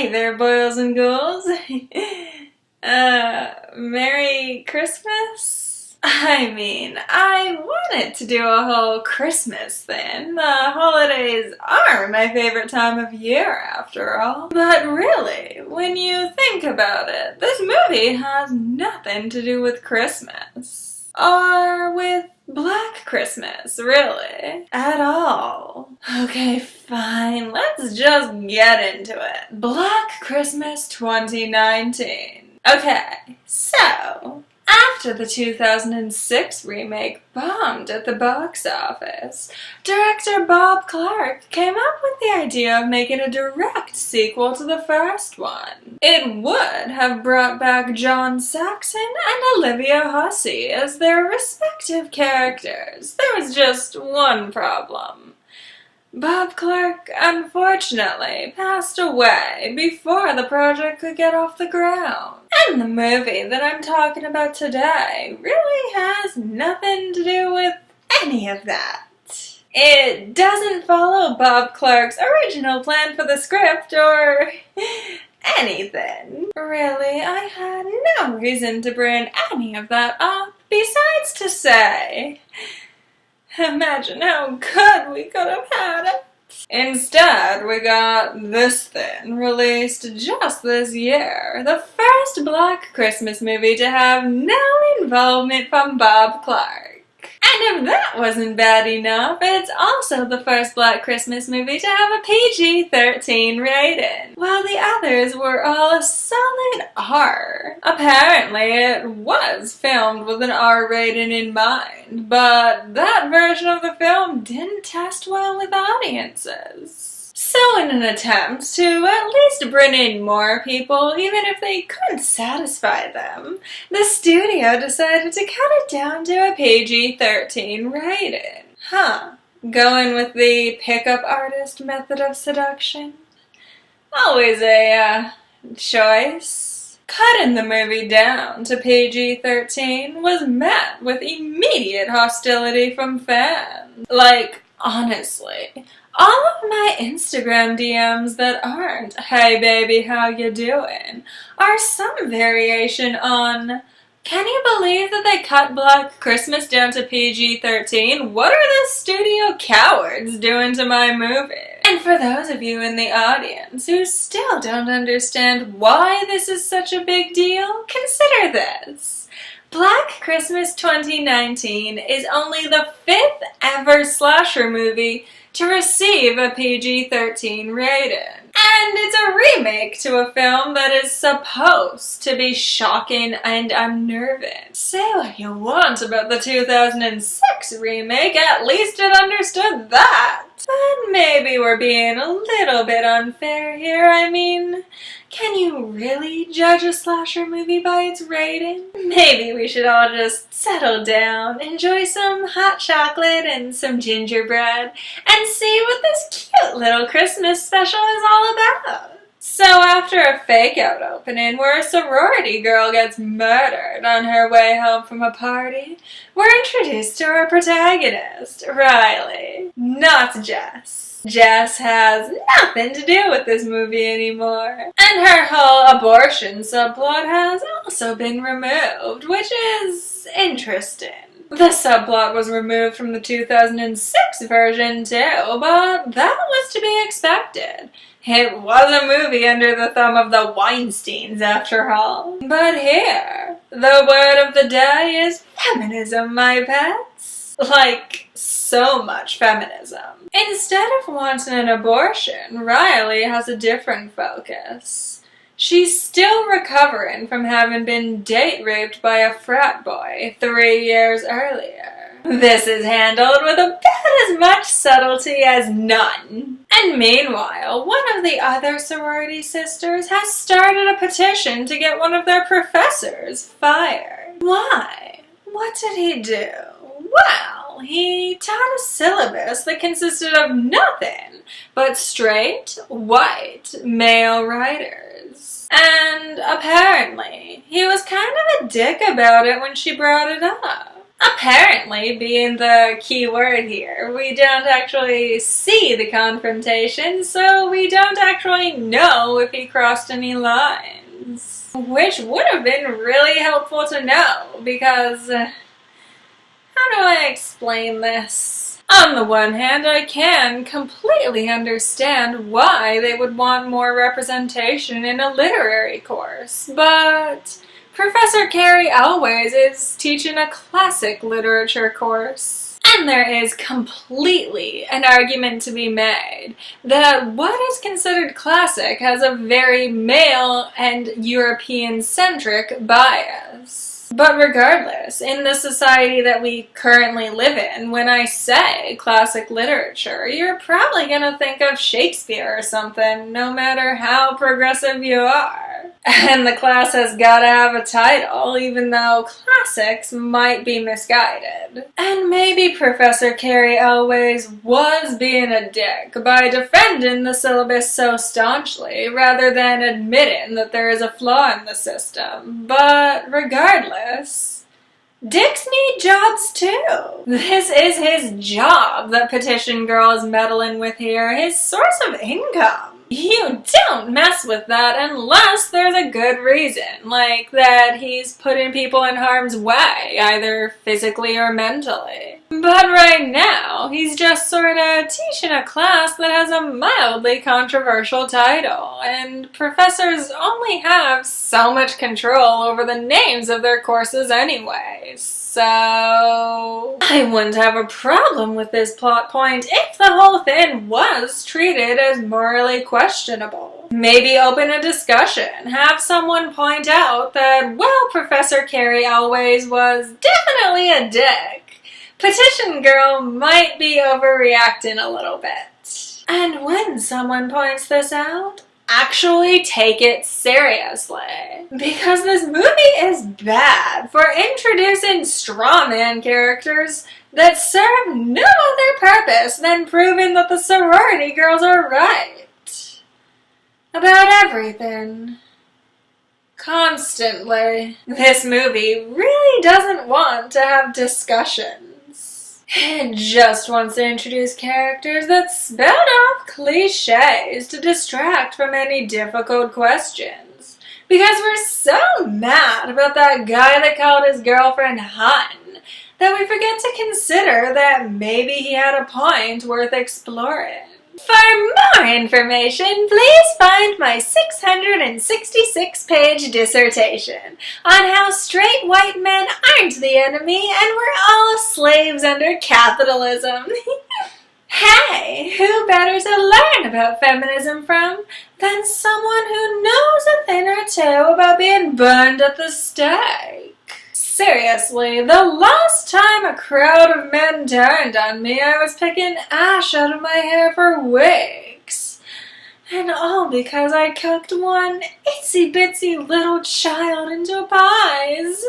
Hey there, boils and ghouls. Merry Christmas? I wanted to do a whole Christmas thing. The holidays are my favorite time of year, after all. But really, when you think about it, this movie has nothing to do with Christmas. Or with Black Christmas, really. At all. Okay, fine. Let's just get into it. Black Christmas 2019. Okay, so after the 2006 remake bombed at the box office, director Bob Clark came up with the idea of making a direct sequel to the first one. It would have brought back John Saxon and Olivia Hussey as their respective characters. There was just one problem. Bob Clark, unfortunately, passed away before the project could get off the ground. And the movie that I'm talking about today really has nothing to do with any of that. It doesn't follow Bob Clark's original plan for the script or anything. Really, I had no reason to bring any of that up, besides to say, imagine how good we could have had it. Instead, we got this thing released just this year. The first Black Christmas movie to have no involvement from Bob Clark. And if that wasn't bad enough, it's also the first Black Christmas movie to have a PG-13 rating, while the others were all a solid R. Apparently, it was filmed with an R rating in mind, but that version of the film didn't test well with audiences. So in an attempt to at least bring in more people, even if they couldn't satisfy them, the studio decided to cut it down to a PG-13 rating. Going with the pickup artist method of seduction? Always a, choice. Cutting the movie down to PG-13 was met with immediate hostility from fans. Like, honestly, all of my Instagram DMs that aren't, "Hey baby, how you doing?" are some variation on, "Can you believe that they cut Black Christmas down to PG-13? What are the studio cowards doing to my movie?" And for those of you in the audience who still don't understand why this is such a big deal, consider this. Black Christmas 2019 is only the 5th ever slasher movie to receive a PG-13 rating. And it's a remake to a film that is supposed to be shocking and unnerving. Say what you want about the 2006 remake, at least it understood that. But maybe we're being a little bit unfair here. Can you really judge a slasher movie by its rating? Maybe we should all just settle down, enjoy some hot chocolate and some gingerbread, and see what this cute little Christmas special is all about. So after a fake-out opening where a sorority girl gets murdered on her way home from a party, we're introduced to our protagonist, Riley, not Jess. Jess has nothing to do with this movie anymore. And her whole abortion subplot has also been removed, which is interesting. The subplot was removed from the 2006 version too, but that was to be expected. It was a movie under the thumb of the Weinsteins, after all. But here, the word of the day is feminism, my pets. Like, so much feminism. Instead of wanting an abortion, Riley has a different focus. She's still recovering from having been date raped by a frat boy 3 years earlier. This is handled with about as much subtlety as none. And meanwhile, one of the other sorority sisters has started a petition to get one of their professors fired. Why? What did he do? Well, he taught a syllabus that consisted of nothing but straight, white, male writers. And apparently, he was kind of a dick about it when she brought it up. Apparently being the key word here. We don't actually see the confrontation, so we don't actually know if he crossed any lines. Which would have been really helpful to know, because how do I explain this? On the one hand, I can completely understand why they would want more representation in a literary course, but Professor Carey Elways is teaching a classic literature course. And there is completely an argument to be made that what is considered classic has a very male and European-centric bias. But regardless, in the society that we currently live in, when I say classic literature, you're probably gonna think of Shakespeare or something, no matter how progressive you are. And the class has gotta have a title, even though classics might be misguided. And maybe Professor Carey Elways was being a dick by defending the syllabus so staunchly, rather than admitting that there is a flaw in the system. But regardless, dicks need jobs too. This is his job that Petition Girl is meddling with here, his source of income. You don't mess with that unless there's a good reason, like that he's putting people in harm's way, either physically or mentally. But right now, he's just sorta teaching a class that has a mildly controversial title, and professors only have so much control over the names of their courses anyways. So I wouldn't have a problem with this plot point if the whole thing was treated as morally questionable. Maybe open a discussion, have someone point out that, well, Professor Carey Elways was definitely a dick. Petition Girl might be overreacting a little bit. And when someone points this out, actually take it seriously. Because this movie is bad for introducing strawman characters that serve no other purpose than proving that the sorority girls are right. About everything. Constantly. This movie really doesn't want to have discussions. It just wants to introduce characters that spout off cliches to distract from any difficult questions. Because we're so mad about that guy that called his girlfriend Hun that we forget to consider that maybe he had a point worth exploring. For more information, please find my 666-page dissertation on how straight white men aren't the enemy and we're all slaves under capitalism. Hey, who better to learn about feminism from than someone who knows a thing or two about being burned at the stake? Seriously, the last time a crowd of men turned on me, I was picking ash out of my hair for wigs. And all because I cooked one itsy-bitsy little child into pies.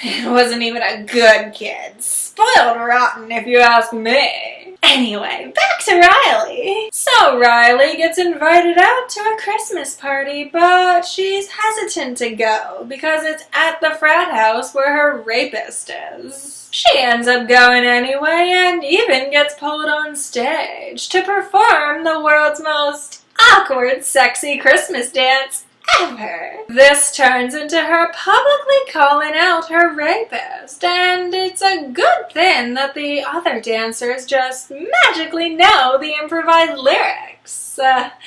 It wasn't even a good kid. Spoiled rotten, if you ask me. Anyway, back to Riley. So Riley gets invited out to a Christmas party, but she's hesitant to go because it's at the frat house where her rapist is. She ends up going anyway and even gets pulled on stage to perform the world's most awkward, sexy Christmas dance ever. This turns into her publicly calling out her rapist, and it's a good thing that the other dancers just magically know the improvised lyrics. That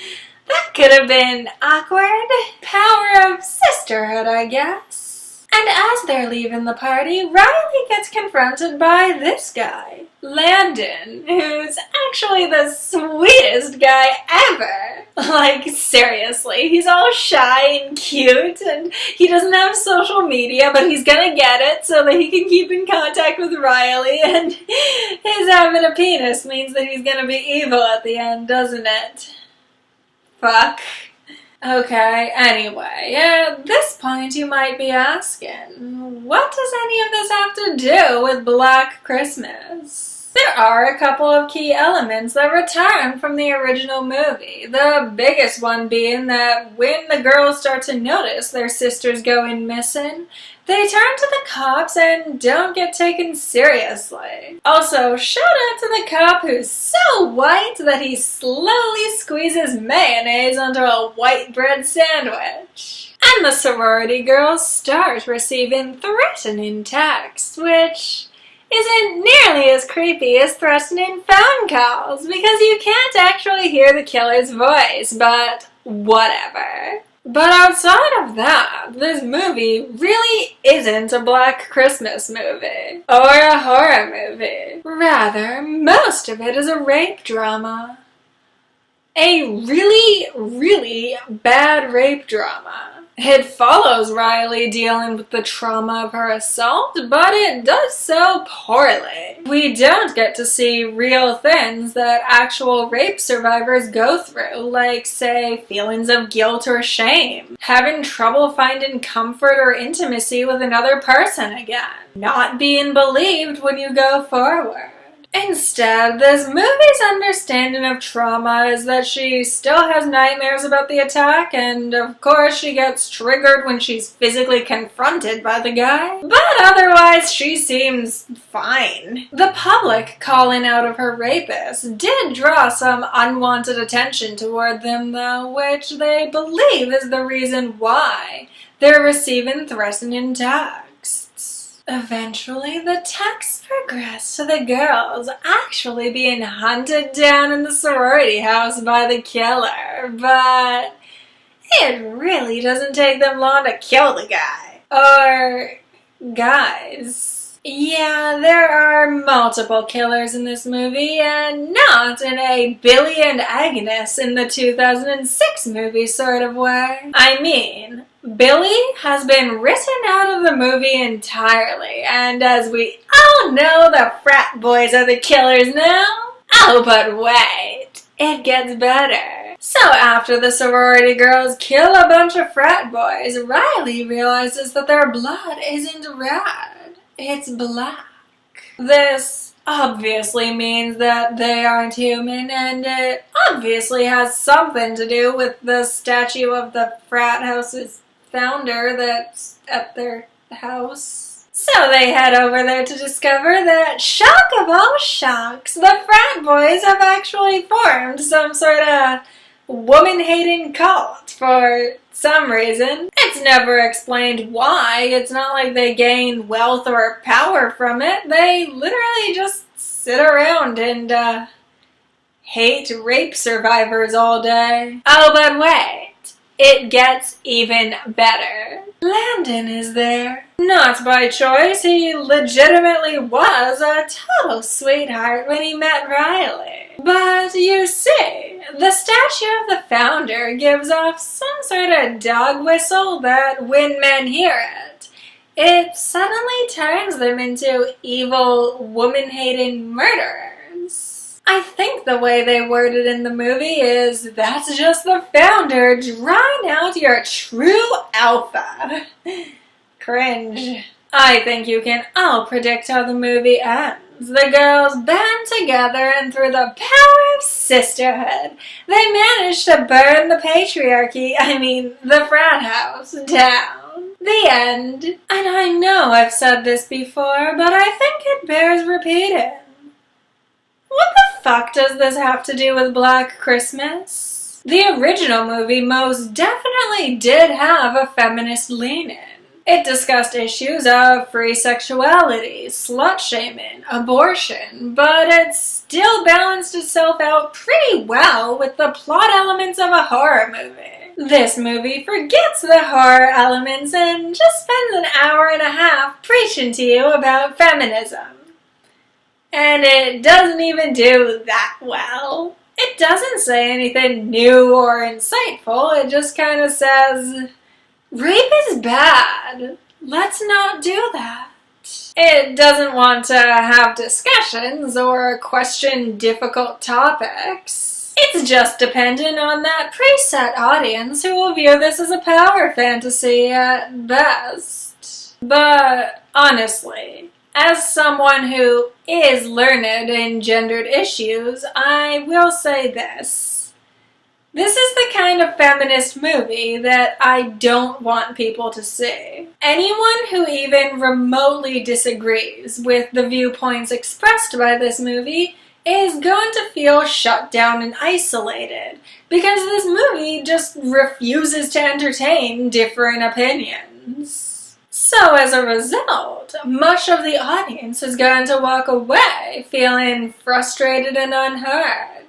could have been awkward. Power of sisterhood, I guess. And as they're leaving the party, Riley gets confronted by this guy, Landon, who's actually the sweetest guy ever. Like, seriously, he's all shy and cute, and he doesn't have social media, but he's gonna get it so that he can keep in contact with Riley, and his having a penis means that he's gonna be evil at the end, doesn't it? Fuck. Okay, anyway, at this point you might be asking, what does any of this have to do with Black Christmas? There are a couple of key elements that return from the original movie, the biggest one being that when the girls start to notice their sister's going missing, they turn to the cops and don't get taken seriously. Also, shout out to the cop who's so white that he slowly squeezes mayonnaise onto a white bread sandwich. And the sorority girls start receiving threatening texts, which isn't nearly as creepy as threatening phone calls, because you can't actually hear the killer's voice, but whatever. But outside of that, this movie really isn't a Black Christmas movie, or a horror movie. Rather, most of it is a rape drama. A really, really bad rape drama. It follows Riley dealing with the trauma of her assault, but it does so poorly. We don't get to see real things that actual rape survivors go through, like, say, feelings of guilt or shame, having trouble finding comfort or intimacy with another person again, not being believed when you go forward. Instead, this movie's understanding of trauma is that she still has nightmares about the attack, and of course she gets triggered when she's physically confronted by the guy. But otherwise, she seems fine. The public calling out of her rapist did draw some unwanted attention toward them, though, which they believe is the reason why they're receiving threatening texts. Eventually, the texts progress to the girls actually being hunted down in the sorority house by the killer, but it really doesn't take them long to kill the guy. Or guys. Yeah, there are multiple killers in this movie, and not in a Billy and Agnes in the 2006 movie sort of way. I mean, Billy has been written out of the movie entirely, and as we all know, the frat boys are the killers now. Oh, but wait, it gets better. So after the sorority girls kill a bunch of frat boys, Riley realizes that their blood isn't red, it's black. This obviously means that they aren't human, and it obviously has something to do with the statue of the frat house's founder that's at their house. So they head over there to discover that, shock of all shocks, the frat boys have actually formed some sort of woman-hating cult for some reason. It's never explained why. It's not like they gain wealth or power from it. They literally just sit around and hate rape survivors all day. Oh, but wait. It gets even better. Landon is there. Not by choice, he legitimately was a total sweetheart when he met Riley. But you see, the statue of the founder gives off some sort of dog whistle that when men hear it, it suddenly turns them into evil, woman-hating murderers. I think the way they word it in the movie is, that's just the founder drawing out your true alpha. Cringe. I think you can all predict how the movie ends. The girls band together, and through the power of sisterhood, they manage to burn the patriarchy, the frat house, down. The end. And I know I've said this before, but I think it bears repeating. What the fuck does this have to do with Black Christmas? The original movie most definitely did have a feminist lean-in. It discussed issues of free sexuality, slut-shaming, abortion, but it still balanced itself out pretty well with the plot elements of a horror movie. This movie forgets the horror elements and just spends an hour and a half preaching to you about feminism. And it doesn't even do that well. It doesn't say anything new or insightful, it just kind of says, rape is bad. Let's not do that. It doesn't want to have discussions or question difficult topics. It's just dependent on that preset audience who will view this as a power fantasy at best. But honestly, As someone who is learned in gendered issues, I will say this. This is the kind of feminist movie that I don't want people to see. Anyone who even remotely disagrees with the viewpoints expressed by this movie is going to feel shut down and isolated because this movie just refuses to entertain different opinions. So as a result, much of the audience is going to walk away feeling frustrated and unheard,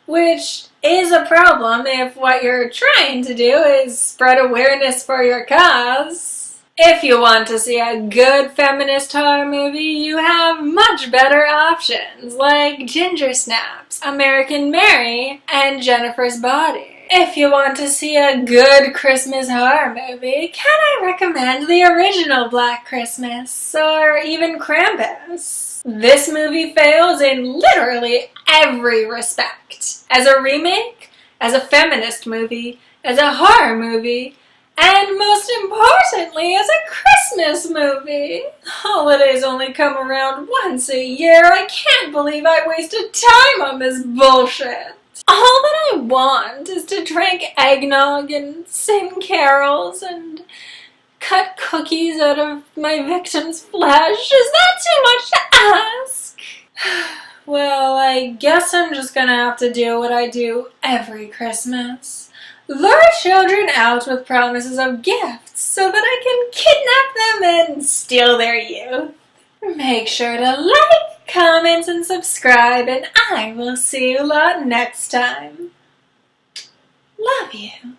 which is a problem if what you're trying to do is spread awareness for your cause. If you want to see a good feminist horror movie, you have much better options like Ginger Snaps, American Mary, and Jennifer's Body. If you want to see a good Christmas horror movie, can I recommend the original Black Christmas or even Krampus? This movie fails in literally every respect. As a remake, as a feminist movie, as a horror movie, and most importantly, as a Christmas movie. Holidays only come around once a year. I can't believe I wasted time on this bullshit. All that I want is to drink eggnog and sing carols and cut cookies out of my victim's flesh. Is that too much to ask? Well, I guess I'm just gonna have to do what I do every Christmas. Lure children out with promises of gifts so that I can kidnap them and steal their youth. Make sure to like, comment, and subscribe, and I will see you lot next time. Love you.